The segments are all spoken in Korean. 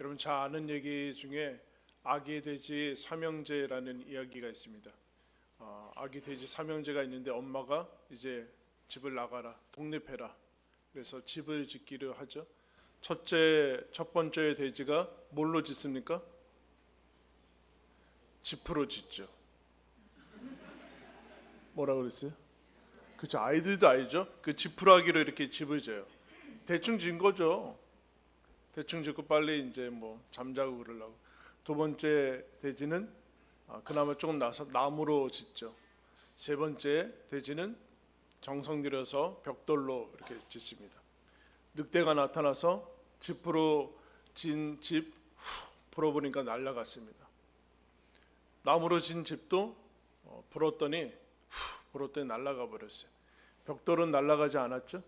여러분 잘 아는 얘기 중에 아기 돼지 삼형제라는 이야기가 있습니다. 아기 돼지 삼형제가 있는데 엄마가 이제 집을 나가라, 독립해라. 그래서 집을 짓기를 하죠. 첫 번째 돼지가 뭘로 짓습니까? 지프로 짓죠. 뭐라 그랬어요? 그쵸, 아이들도 알죠. 그 지푸라기로 이렇게 집을 져요. 대충 진 거죠. 대충 짓고 빨리 이제 뭐 잠자고 그러려고. 두 번째 돼지는 그나마 조금 나서 나무로 짓죠. 세 번째 돼지는 정성 들여서 벽돌로 이렇게 짓습니다. 늑대가 나타나서 지프로 진 집 불어보니까 날아갔습니다. 나무로 진 집도 불었더니 날아가 버렸어요. 벽돌은 날아가지 않았죠.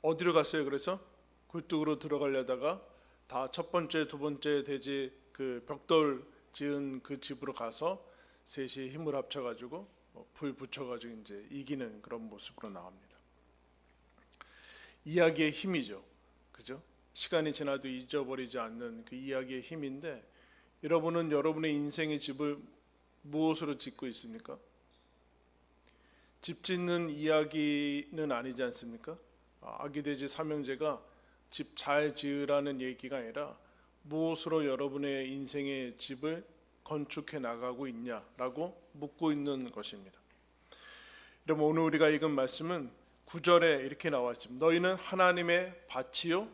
어디로 갔어요? 그래서 굴뚝으로 들어가려다가 다 첫 번째, 두 번째 돼지 그 벽돌 지은 그 집으로 가서 셋이 힘을 합쳐가지고 불 붙여가지고 이제 이기는 그런 모습으로 나옵니다. 이야기의 힘이죠, 그죠? 시간이 지나도 잊어버리지 않는 그 이야기의 힘인데, 여러분은 여러분의 인생의 집을 무엇으로 짓고 있습니까? 집 짓는 이야기는 아니지 않습니까? 아기 돼지 삼형제가 집 잘 지으라는 얘기가 아니라 무엇으로 여러분의 인생의 집을 건축해 나가고 있냐라고 묻고 있는 것입니다. 여러분, 오늘 우리가 읽은 말씀은 9절에 이렇게 나와 있습니다. 너희는 하나님의 밭이요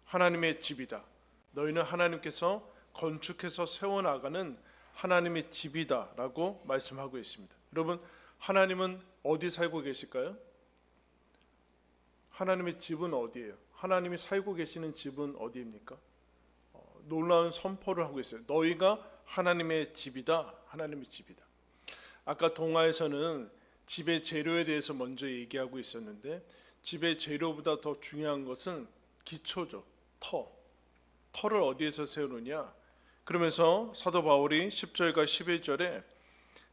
하나님의 집이다. 너희는 하나님께서 건축해서 세워나가는 하나님의 집이다라고 말씀하고 있습니다. 여러분, 하나님은 어디 살고 계실까요? 하나님의 집은 어디예요? 하나님이 살고 계시는 집은 어디입니까? 놀라운 선포를 하고 있어요. 너희가 하나님의 집이다. 하나님의 집이다. 아까 동화에서는 집의 재료에 대해서 먼저 얘기하고 있었는데, 집의 재료보다 더 중요한 것은 기초죠. 터를 어디에서 세우느냐. 그러면서 사도 바울이 10절과 11절에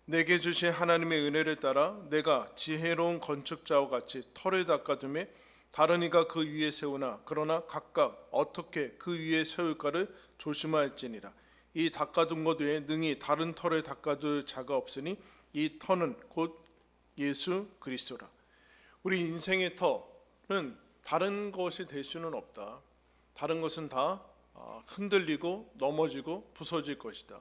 내게 주신 하나님의 은혜를 따라 내가 지혜로운 건축자와 같이 터를 닦아두매 다른 이가 그 위에 세우나 그러나 각각 어떻게 그 위에 세울까를 조심할지니라. 이 닦아둔 것 외에 능히 다른 터를 닦아둘 자가 없으니 이 터는 곧 예수 그리스도라. 우리 인생의 터는 다른 것이 될 수는 없다. 다른 것은 다 흔들리고 넘어지고 부서질 것이다.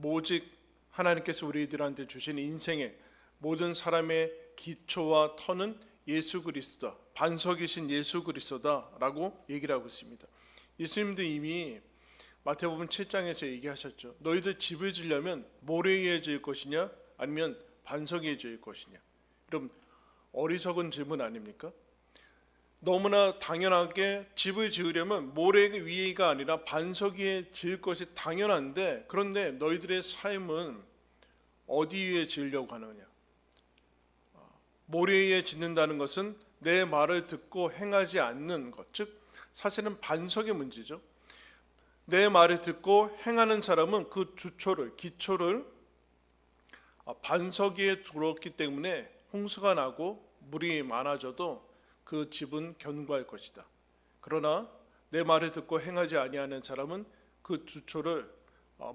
오직 하나님께서 우리들한테 주신 인생의 모든 사람의 기초와 터는 예수 그리스도다. 반석이신 예수 그리스도다라고 얘기를 하고 있습니다. 예수님도 이미 마태복음 7장에서 얘기하셨죠. 너희들 집을 지려면 모래 위에 지을 것이냐 아니면 반석 위에 지을 것이냐. 여러분, 어리석은 질문 아닙니까? 너무나 당연하게 집을 지으려면 모래 위가 아니라 반석 위에 지을 것이 당연한데, 그런데 너희들의 삶은 어디 위에 지으려고 하느냐. 모래 위에 짓는다는 것은 내 말을 듣고 행하지 않는 것, 즉 사실은 반석의 문제죠. 내 말을 듣고 행하는 사람은 그 기초를 반석 위에 두었기 때문에 홍수가 나고 물이 많아져도 그 집은 견고할 것이다. 그러나 내 말을 듣고 행하지 아니하는 사람은 그 주초를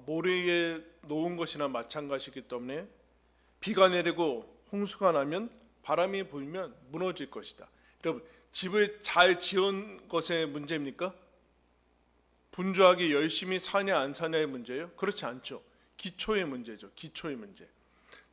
모래 위에 놓은 것이나 마찬가지이기 때문에 비가 내리고 홍수가 나면 바람이 불면 무너질 것이다. 여러분, 집을 잘 지은 것의 문제입니까? 분주하게 열심히 사냐 안 사냐의 문제예요? 그렇지 않죠. 기초의 문제죠. 기초의 문제.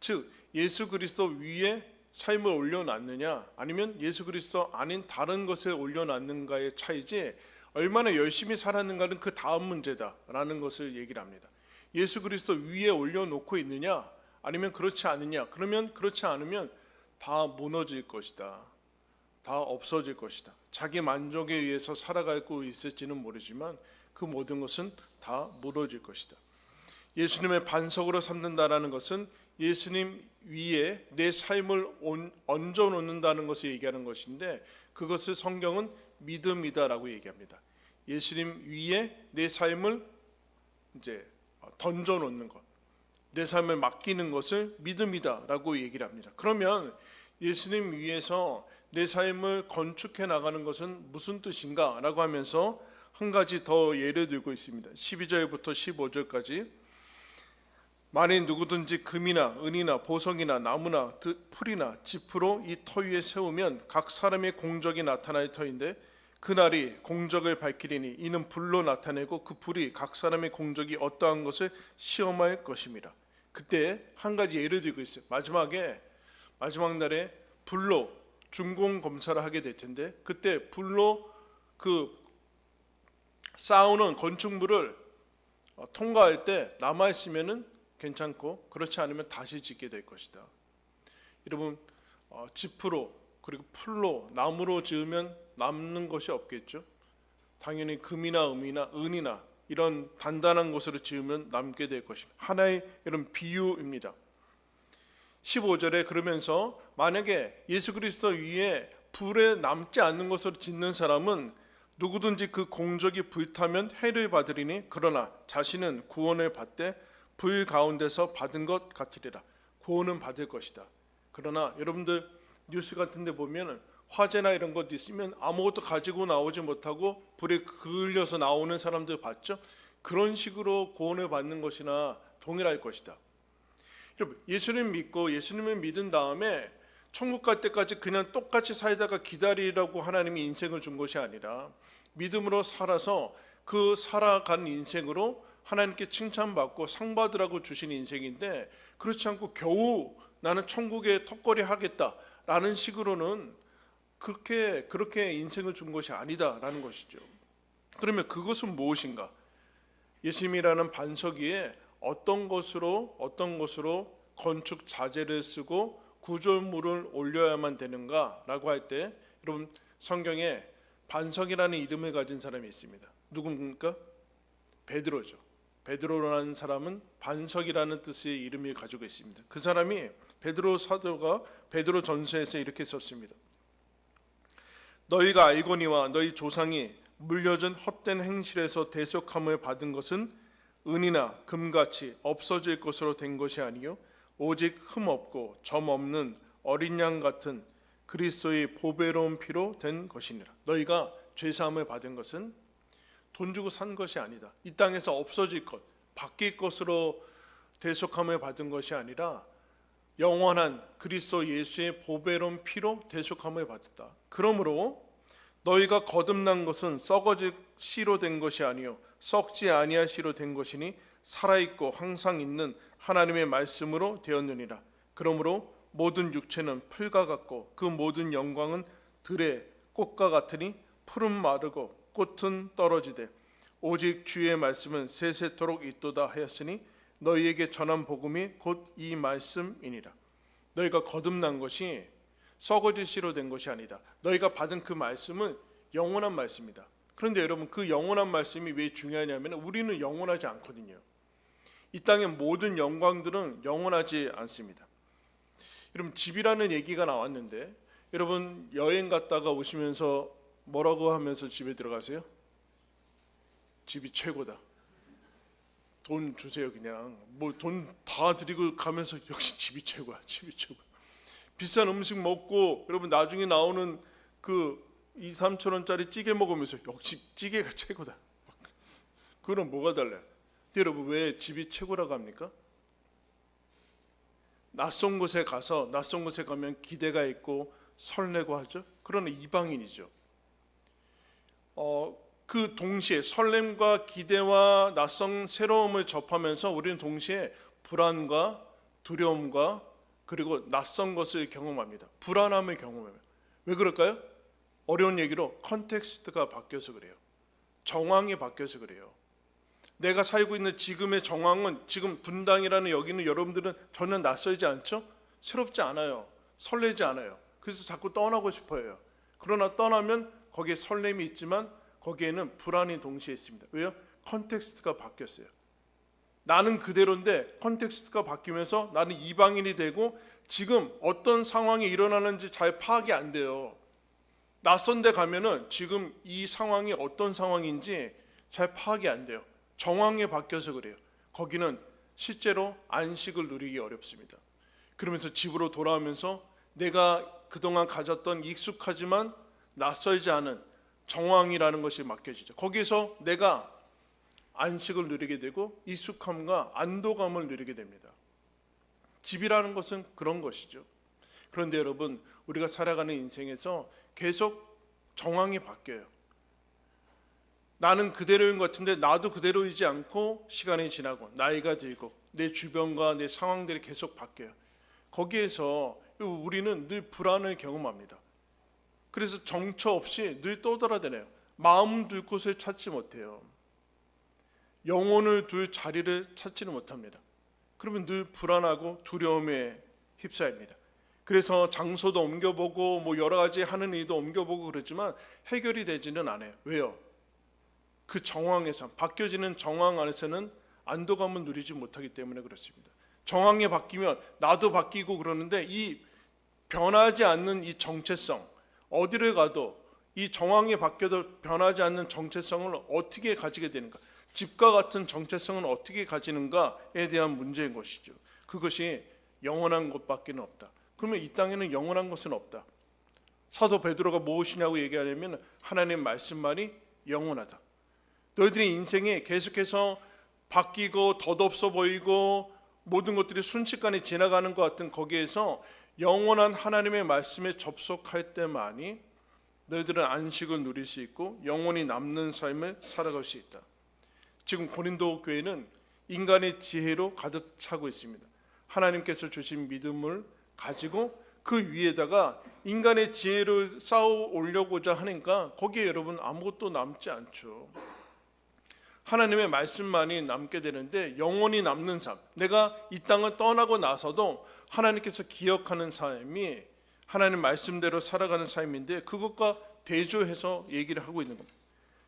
즉 예수 그리스도 위에 삶을 올려놨느냐 아니면 예수 그리스도 아닌 다른 것을 올려놨는가의 차이지, 얼마나 열심히 살았는가는 그 다음 문제다라는 것을 얘기를 합니다. 예수 그리스도 위에 올려놓고 있느냐 아니면 그렇지 않느냐. 그러면 그렇지 않으면 다 무너질 것이다. 다 없어질 것이다. 자기 만족에 의해서 살아가고 있을지는 모르지만 그 모든 것은 다 무너질 것이다. 예수님의 반석으로 삼는다라는 것은 예수님 위에 내 삶을 얹어 놓는다는 것을 얘기하는 것인데, 그것을 성경은 믿음이다라고 얘기합니다. 예수님 위에 내 삶을 이제 던져 놓는 것, 내 삶을 맡기는 것을 믿음이다라고 얘기를 합니다. 그러면 예수님 위에서 내 삶을 건축해 나가는 것은 무슨 뜻인가 라고 하면서 한 가지 더 예를 들고 있습니다. 12절부터 15절까지 만일 누구든지 금이나 은이나 보석이나 나무나 풀이나 짚으로 이 터 위에 세우면 각 사람의 공적이 나타날 터인데 그날이 공적을 밝히리니 이는 불로 나타내고 그 불이 각 사람의 공적이 어떠한 것을 시험할 것입니다. 그때 한 가지 예를 들고 있어요. 마지막 날에 불로 준공 검사를 하게 될 텐데 그때 불로 그 쌓아오는 건축물을 통과할 때 남아 있으면은 괜찮고 그렇지 않으면 다시 짓게 될 것이다. 여러분 짚으로 그리고 풀로 나무로 지으면 남는 것이 없겠죠. 당연히 금이나 은이나 이런 단단한 것으로 지으면 남게 될 것입니다. 하나의 이런 비유입니다. 15절에 그러면서 만약에 예수 그리스도 위에 불에 남지 않는 것으로 짓는 사람은 누구든지 그 공적이 불타면 해를 받으리니 그러나 자신은 구원을 받되 불 가운데서 받은 것 같으리라. 구원은 받을 것이다. 그러나 여러분들 뉴스 같은 데 보면 화재나 이런 것 있으면 아무것도 가지고 나오지 못하고 불에 그을려서 나오는 사람들 봤죠? 그런 식으로 구원을 받는 것이나 동일할 것이다. 여러분 예수님 믿고 예수님을 믿은 다음에 천국 갈 때까지 그냥 똑같이 살다가 기다리라고 하나님이 인생을 준 것이 아니라 믿음으로 살아서 그 살아간 인생으로 하나님께 칭찬받고 상 받으라고 주신 인생인데 그렇지 않고 겨우 나는 천국에 턱걸이 하겠다라는 식으로는 그렇게 인생을 준 것이 아니다라는 것이죠. 그러면 그것은 무엇인가? 예수님이라는 반석 위에 어떤 것으로 건축 자재를 쓰고 구조물을 올려야만 되는가라고 할 때 여러분 성경에 반석이라는 이름을 가진 사람이 있습니다. 누굽니까? 베드로죠. 베드로라는 사람은 반석이라는 뜻의 이름을 가지고 있습니다. 그 사람이 베드로 사도가 베드로 전서에서 이렇게 썼습니다. 너희가 알거니와 너희 조상이 물려준 헛된 행실에서 대속함을 받은 것은 은이나 금같이 없어질 것으로 된 것이 아니요 오직 흠 없고 점 없는 어린 양 같은 그리스도의 보배로운 피로 된 것이니라. 너희가 죄사함을 받은 것은 돈 주고 산 것이 아니다. 이 땅에서 없어질 것, 바뀔 것으로 대속함을 받은 것이 아니라 영원한 그리스도 예수의 보배로운 피로 대속함을 받았다. 그러므로 너희가 거듭난 것은 썩어질 씨로 된 것이 아니요 썩지 아니할 씨로 된 것이니 살아있고 항상 있는 하나님의 말씀으로 되었느니라. 그러므로 모든 육체는 풀과 같고 그 모든 영광은 들의 꽃과 같으니 풀은 마르고 꽃은 떨어지되 오직 주의 말씀은 세세토록 있도다 하였으니 너희에게 전한 복음이 곧 이 말씀이니라. 너희가 거듭난 것이 썩어질 씨로 된 것이 아니다. 너희가 받은 그 말씀은 영원한 말씀이다. 그런데 여러분 그 영원한 말씀이 왜 중요하냐면 우리는 영원하지 않거든요. 이 땅의 모든 영광들은 영원하지 않습니다. 여러분 집이라는 얘기가 나왔는데 여러분 여행 갔다가 오시면서 뭐라고 하면서 집에 들어가세요? 집이 최고다. 돈 주세요 그냥. 뭐 돈 다 드리고 가면서 역시 집이 최고야. 집이 최고야. 비싼 음식 먹고 여러분 나중에 나오는 그 2, 3천 원짜리 찌개 먹으면서 역시 찌개가 최고다. 그럼 뭐가 달라요? 여러분 왜 집이 최고라고 합니까? 낯선 곳에 가면 기대가 있고 설레고 하죠. 그러나 이방인이죠. 그 동시에 설렘과 기대와 낯선 새로움을 접하면서 우리는 동시에 불안과 두려움과 그리고 낯선 것을 경험합니다. 불안함을 경험해요. 왜 그럴까요? 어려운 얘기로 컨텍스트가 바뀌어서 그래요. 정황이 바뀌어서 그래요. 내가 살고 있는 지금의 정황은 지금 분당이라는 여기는 여러분들은 전혀 낯설지 않죠? 새롭지 않아요. 설레지 않아요. 그래서 자꾸 떠나고 싶어요. 그러나 떠나면 거기에 설렘이 있지만 거기에는 불안이 동시에 있습니다. 왜요? 컨텍스트가 바뀌었어요. 나는 그대로인데 컨텍스트가 바뀌면서 나는 이방인이 되고 지금 어떤 상황이 일어나는지 잘 파악이 안 돼요. 낯선 데 가면은 지금 이 상황이 어떤 상황인지 잘 파악이 안 돼요. 정황이 바뀌어서 그래요. 거기는 실제로 안식을 누리기 어렵습니다. 그러면서 집으로 돌아오면서 내가 그동안 가졌던 익숙하지만 낯설지 않은 정황이라는 것이 맡겨지죠. 거기서 내가 안식을 누리게 되고 익숙함과 안도감을 누리게 됩니다. 집이라는 것은 그런 것이죠. 그런데 여러분, 우리가 살아가는 인생에서 계속 정황이 바뀌어요. 나는 그대로인 것 같은데 나도 그대로이지 않고 시간이 지나고 나이가 들고 내 주변과 내 상황들이 계속 바뀌어요. 거기에서 우리는 늘 불안을 경험합니다. 그래서 정처 없이 늘 떠돌아다녀요. 마음 둘 곳을 찾지 못해요. 영혼을 둘 자리를 찾지는 못합니다. 그러면 늘 불안하고 두려움에 휩싸입니다. 그래서 장소도 옮겨보고 뭐 여러 가지 하는 일도 옮겨보고 그러지만 해결이 되지는 않아요. 왜요? 그 정황에서, 바뀌어지는 정황 안에서는 안도감을 누리지 못하기 때문에 그렇습니다. 정황이 바뀌면 나도 바뀌고 그러는데 이 변하지 않는 이 정체성, 어디를 가도 이 정황이 바뀌어도 변하지 않는 정체성을 어떻게 가지게 되는가, 집과 같은 정체성은 어떻게 가지는가에 대한 문제인 것이죠. 그것이 영원한 것밖에 없다. 그러면 이 땅에는 영원한 것은 없다. 사도 베드로가 무엇이냐고 얘기하냐면 하나님 말씀만이 영원하다. 너희들의 인생이 계속해서 바뀌고 덧없어 보이고 모든 것들이 순식간에 지나가는 것 같은 거기에서 영원한 하나님의 말씀에 접속할 때만이 너희들은 안식을 누릴 수 있고 영원히 남는 삶을 살아갈 수 있다. 지금 고린도 교회는 인간의 지혜로 가득 차고 있습니다. 하나님께서 주신 믿음을 가지고 그 위에다가 인간의 지혜를 쌓아 올려고자 하니까 거기에 여러분 아무것도 남지 않죠. 하나님의 말씀만이 남게 되는데 영원히 남는 삶, 내가 이 땅을 떠나고 나서도 하나님께서 기억하는 삶이 하나님 말씀대로 살아가는 삶인데 그것과 대조해서 얘기를 하고 있는 겁니다.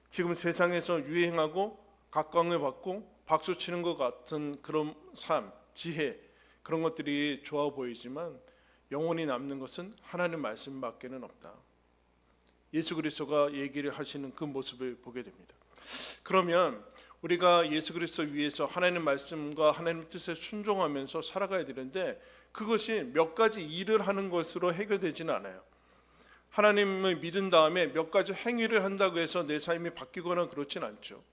지금 세상에서 유행하고 각광을 받고 박수치는 것 같은 그런 삶, 지혜, 그런 것들이 좋아 보이지만 영원히 남는 것은 하나님 말씀밖에는 없다. 예수 그리스도가 얘기를 하시는 그 모습을 보게 됩니다. 그러면 우리가 예수 그리스도 위에서 하나님 말씀과 하나님 뜻에 순종하면서 살아가야 되는데 그것이 몇 가지 일을 하는 것으로 해결되지는 않아요. 하나님을 믿은 다음에 몇 가지 행위를 한다고 해서 내 삶이 바뀌거나 그렇진 않죠.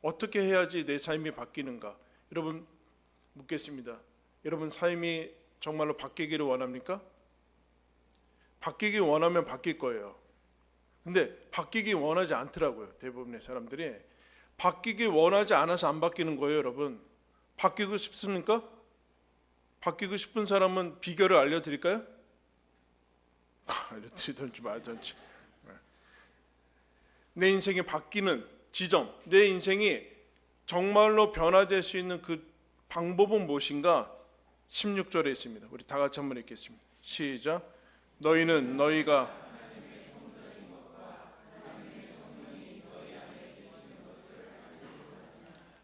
어떻게 해야지 내 삶이 바뀌는가? 여러분 묻겠습니다. 여러분 삶이 정말로 바뀌기를 원합니까? 바뀌기 원하면 바뀔 거예요. 근데 바뀌기 원하지 않더라고요. 대부분의 사람들이 바뀌기 원하지 않아서 안 바뀌는 거예요. 여러분 바뀌고 싶습니까? 바뀌고 싶은 사람은 비결을 알려드릴까요? 알려드리든지 말든지. 내 인생이 바뀌는 지점, 내 인생이 정말로 변화될 수 있는 그 방법은 무엇인가? 16절에 있습니다. 우리 다 같이 한번 읽겠습니다. 시작. 너희는 너희가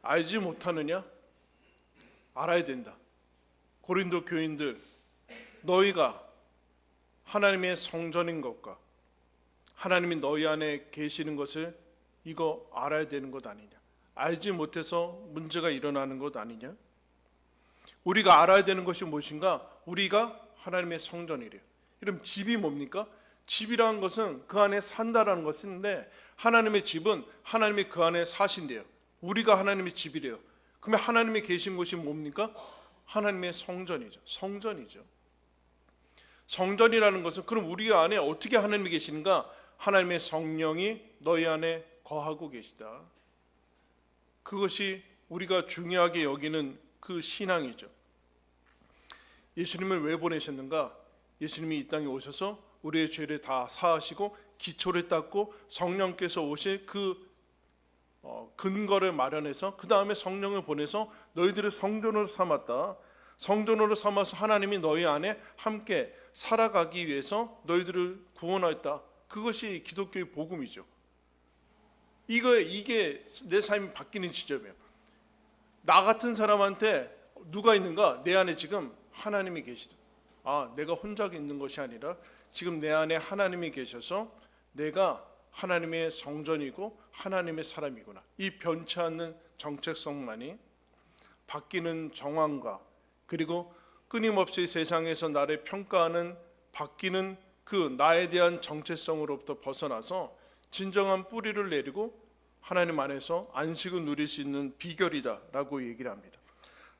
알지 못하느냐? 알아야 된다. 고린도 교인들, 너희가 하나님의 성전인 것과 하나님이 너희 안에 계시는 것을 이거 알아야 되는 것 아니냐? 알지 못해서 문제가 일어나는 것 아니냐? 우리가 알아야 되는 것이 무엇인가? 우리가 하나님의 성전이래요. 그럼 집이 뭡니까? 집이라는 것은 그 안에 산다라는 것인데 하나님의 집은 하나님이 그 안에 사신대요. 우리가 하나님의 집이래요. 그러면 하나님이 계신 곳이 뭡니까? 하나님의 성전이죠. 성전이죠. 성전이라는 것은 그럼 우리 안에 어떻게 하나님이 계시는가? 하나님의 성령이 너희 안에 거하고 계시다. 그것이 우리가 중요하게 여기는 그 신앙이죠. 예수님을 왜 보내셨는가? 예수님이 이 땅에 오셔서 우리의 죄를 다 사하시고 기초를 닦고 성령께서 오실 그 근거를 마련해서 그 다음에 성령을 보내서 너희들을 성전으로 삼았다. 성전으로 삼아서 하나님이 너희 안에 함께 살아가기 위해서 너희들을 구원하였다. 그것이 기독교의 복음이죠. 이게 내 삶이 바뀌는 지점이에요. 나 같은 사람한테 누가 있는가? 내 안에 지금 하나님이 계시다. 내가 혼자 있는 것이 아니라 지금 내 안에 하나님이 계셔서 내가 하나님의 성전이고 하나님의 사람이구나. 이 변치 않는 정체성만이 바뀌는 정황과 그리고 끊임없이 세상에서 나를 평가하는 바뀌는 그 나에 대한 정체성으로부터 벗어나서 진정한 뿌리를 내리고 하나님 안에서 안식을 누릴 수 있는 비결이다라고 얘기를 합니다.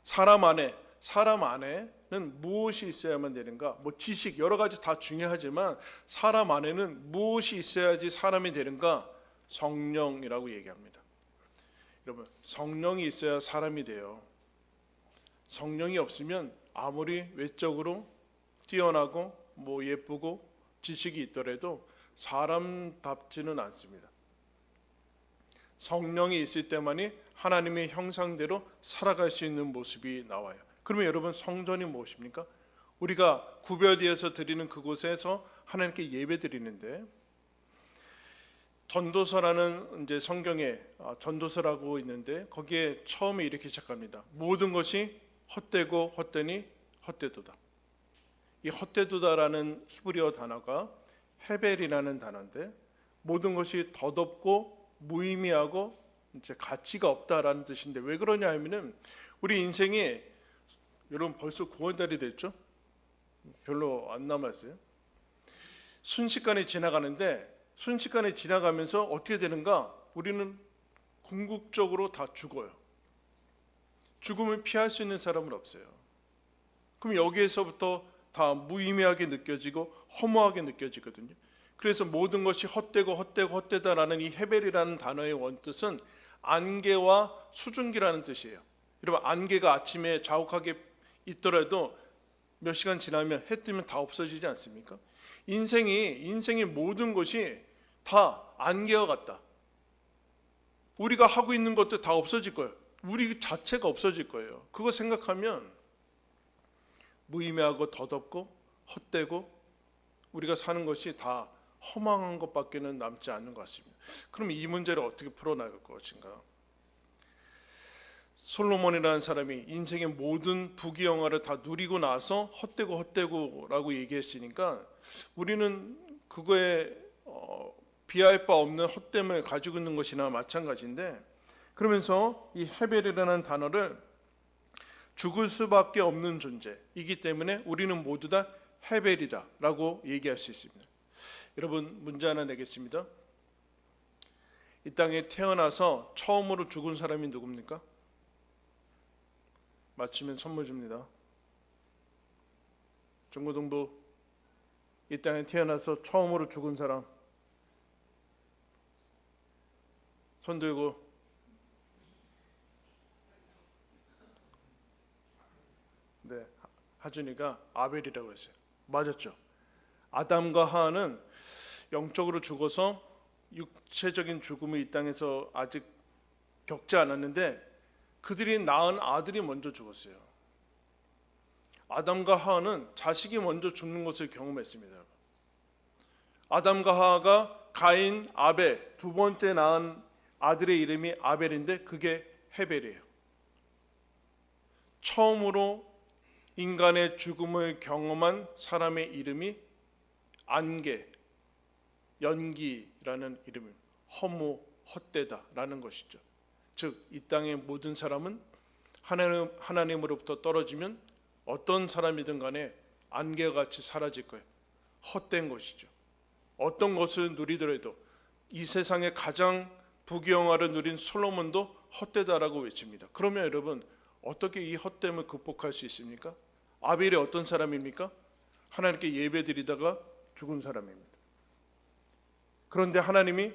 사람 안에는 무엇이 있어야만 되는가? 뭐 지식 여러 가지 다 중요하지만 사람 안에는 무엇이 있어야지 사람이 되는가? 성령이라고 얘기합니다. 여러분, 성령이 있어야 사람이 돼요. 성령이 없으면 아무리 외적으로 뛰어나고 뭐 예쁘고 지식이 있더라도 사람답지는 않습니다. 성령이 있을 때만이 하나님의 형상대로 살아갈 수 있는 모습이 나와요. 그러면 여러분, 성전이 무엇입니까? 우리가 구별되어서 드리는 그곳에서 하나님께 예배 드리는데, 전도서라는 이제 성경에 전도서라고 있는데 거기에 처음에 이렇게 시작합니다. 모든 것이 헛되고 헛되니 헛되도다. 이 헛되도다라는 히브리어 단어가 헤벨이라는 단어인데, 모든 것이 덧없고 무의미하고 이제 가치가 없다라는 뜻인데, 왜 그러냐 하면은 우리 인생이 여러분 벌써 9월달이 됐죠? 별로 안 남았어요. 순식간에 지나가는데, 순식간에 지나가면서 어떻게 되는가? 우리는 궁극적으로 다 죽어요. 죽음을 피할 수 있는 사람은 없어요. 그럼 여기에서부터 다 무의미하게 느껴지고 허무하게 느껴지거든요. 그래서 모든 것이 헛되다라는 이 헤벨이라는 단어의 원뜻은 안개와 수증기라는 뜻이에요. 여러분, 안개가 아침에 자욱하게 있더라도 몇 시간 지나면 해 뜨면 다 없어지지 않습니까? 인생의 모든 것이 다 안개와 같다. 우리가 하고 있는 것도 다 없어질 거예요. 우리 자체가 없어질 거예요. 그거 생각하면 무의미하고 덧없고 헛되고 우리가 사는 것이 다 허망한 것밖에는 남지 않는 것 같습니다. 그럼 이 문제를 어떻게 풀어나갈 것인가? 솔로몬이라는 사람이 인생의 모든 부귀영화를 다 누리고 나서 헛되고라고 얘기했으니까 우리는 그거에 비할 바 없는 헛됨을 가지고 있는 것이나 마찬가지인데, 그러면서 이 헤벨이라는 단어를 죽을 수밖에 없는 존재이기 때문에 우리는 모두 다 헤벨이다라고 얘기할 수 있습니다. 여러분, 문제 하나 내겠습니다. 이 땅에 태어나서 처음으로 죽은 사람이 누굽니까? 맞추면 선물 줍니다. 중고등부, 이 땅에 태어나서 처음으로 죽은 사람 손 들고. 네, 하준이가 아벨이라고 했어요. 맞았죠? 아담과 하와는 영적으로 죽어서 육체적인 죽음을 이 땅에서 아직 겪지 않았는데 그들이 낳은 아들이 먼저 죽었어요. 아담과 하와는 자식이 먼저 죽는 것을 경험했습니다. 아담과 하와가 가인, 아벨 두 번째 낳은 아들의 이름이 아벨인데 그게 헤벨이에요. 처음으로 인간의 죽음을 경험한 사람의 이름이 안개, 연기라는 이름입니다. 허무, 헛되다라는 것이죠. 즉, 이 땅의 모든 사람은 하나님으로부터 떨어지면 어떤 사람이든 간에 안개와 같이 사라질 거예요. 헛된 것이죠. 어떤 것을 누리더라도 이 세상에 가장 부귀영화를 누린 솔로몬도 헛되다라고 외칩니다. 그러면 여러분, 어떻게 이 헛됨을 극복할 수 있습니까? 아벨이 어떤 사람입니까? 하나님께 예배드리다가 죽은 사람입니다. 그런데 하나님이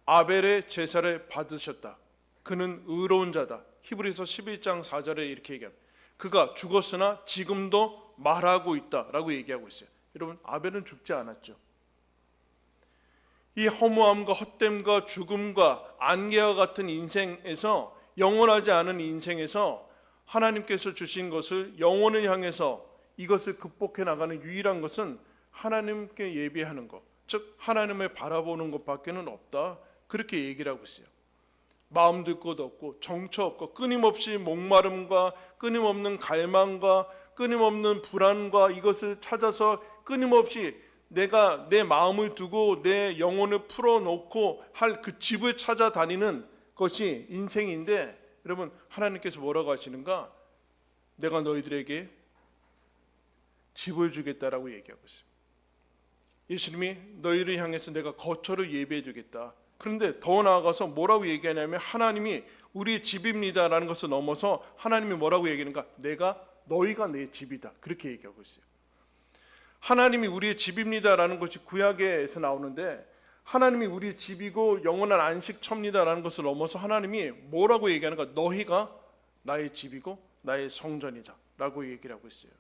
아벨의 제사를 받으셨다. 그는 의로운 자다. 히브리서 11장 4절에 이렇게 얘기합니다. 그가 죽었으나 지금도 말하고 있다라고 얘기하고 있어요. 여러분, 아벨은 죽지 않았죠. 이 허무함과 헛됨과 죽음과 안개와 같은 인생에서, 영원하지 않은 인생에서 하나님께서 주신 것을 영혼을 향해서 이것을 극복해 나가는 유일한 것은 하나님께 예배하는 것, 즉 하나님을 바라보는 것밖에는 없다. 그렇게 얘기를 하고 있어요. 마음 들 곳 없고 정처 없고 끊임없이 목마름과 끊임없는 갈망과 끊임없는 불안과 이것을 찾아서 끊임없이 내가 내 마음을 두고 내 영혼을 풀어놓고 할 그 집을 찾아다니는 것이 인생인데, 여러분, 하나님께서 뭐라고 하시는가? 내가 너희들에게 집을 주겠다라고 얘기하고 있어요. 예수님이 너희를 향해서 내가 거처를 예비해 주겠다. 그런데 더 나아가서 뭐라고 얘기하냐면 하나님이 우리의 집입니다라는 것을 넘어서 하나님이 뭐라고 얘기하는가? 너희가 내 집이다. 그렇게 얘기하고 있어요. 하나님이 우리의 집입니다라는 것이 구약에서 나오는데 하나님이 우리의 집이고 영원한 안식처입니다라는 것을 넘어서 하나님이 뭐라고 얘기하는가? 너희가 나의 집이고 나의 성전이다 라고 얘기를 하고 있어요.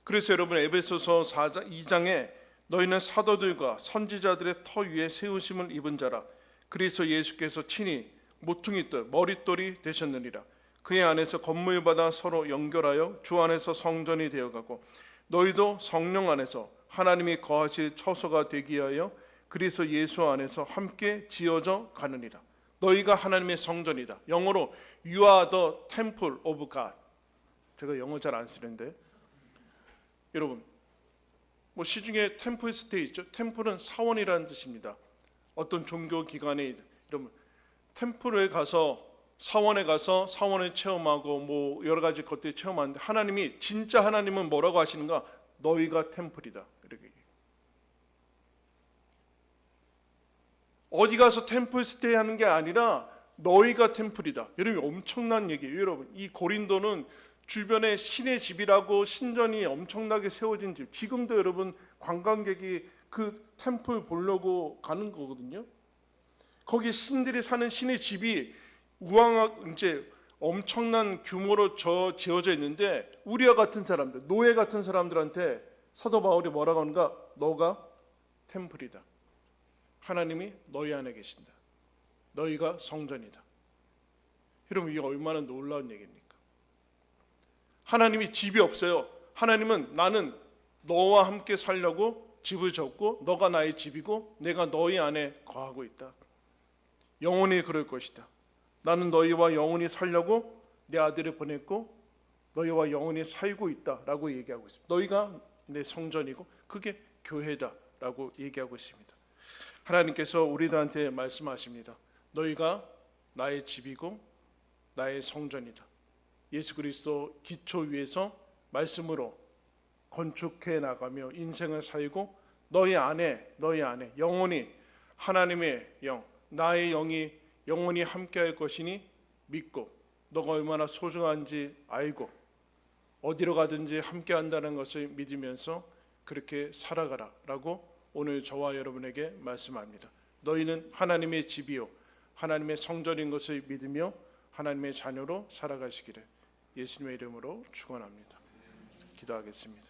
그래서 여러분 에베소서 2장에 너희는 사도들과 선지자들의 터 위에 세우심을 입은 자라. 그리스도 예수께서 친히 모퉁이 뜰 머릿돌이 되셨느니라. 그의 안에서 건물받아 서로 연결하여 주 안에서 성전이 되어가고 너희도 성령 안에서 하나님이 거하실 처소가 되기 위하여 그리스도 예수 안에서 함께 지어져 가느니라. 너희가 하나님의 성전이다. 영어로 You are the temple of God. 제가 영어 잘 안 쓰는데 여러분 뭐 시중에 템플 스테이 있죠. 템플은 사원이라는 뜻입니다. 어떤 종교 기관에 여러분 템플에 가서 사원에 가서 사원을 체험하고 뭐 여러 가지 것들을 체험하는데 하나님이 진짜 하나님은 뭐라고 하시는가? 너희가 템플이다. 이렇게 어디 가서 템플 스테이 하는 게 아니라 너희가 템플이다. 여러분 엄청난 얘기예요. 여러분 이 고린도는 주변에 신의 집이라고 신전이 엄청나게 세워진 집. 지금도 여러분 관광객이 그 템플 보려고 가는 거거든요. 거기 신들이 사는 신의 집이 이제 엄청난 규모로 지어져 있는데 우리와 같은 사람들, 노예 같은 사람들한테 사도 바울이 뭐라고 하는가? 너가 템플이다. 하나님이 너희 안에 계신다. 너희가 성전이다. 여러분 이게 얼마나 놀라운 얘기입니까? 하나님이 집이 없어요. 하나님은 나는 너와 함께 살려고 집을 줬고 너가 나의 집이고 내가 너희 안에 거하고 있다. 영원히 그럴 것이다. 나는 너희와 영원히 살려고 내 아들을 보냈고 너희와 영원히 살고 있다라고 얘기하고 있습니다. 너희가 내 성전이고 그게 교회다라고 얘기하고 있습니다. 하나님께서 우리들한테 말씀하십니다. 너희가 나의 집이고 나의 성전이다. 예수 그리스도 기초 위에서 말씀으로 건축해 나가며 인생을 살고 너희 안에 영원히 하나님의 영, 나의 영이 영원히 함께할 것이니 믿고 너가 얼마나 소중한지 알고 어디로 가든지 함께한다는 것을 믿으면서 그렇게 살아가라라고 오늘 저와 여러분에게 말씀합니다. 너희는 하나님의 집이요 하나님의 성전인 것을 믿으며 하나님의 자녀로 살아가시기를 예수님의 이름으로 축원합니다. 기도하겠습니다.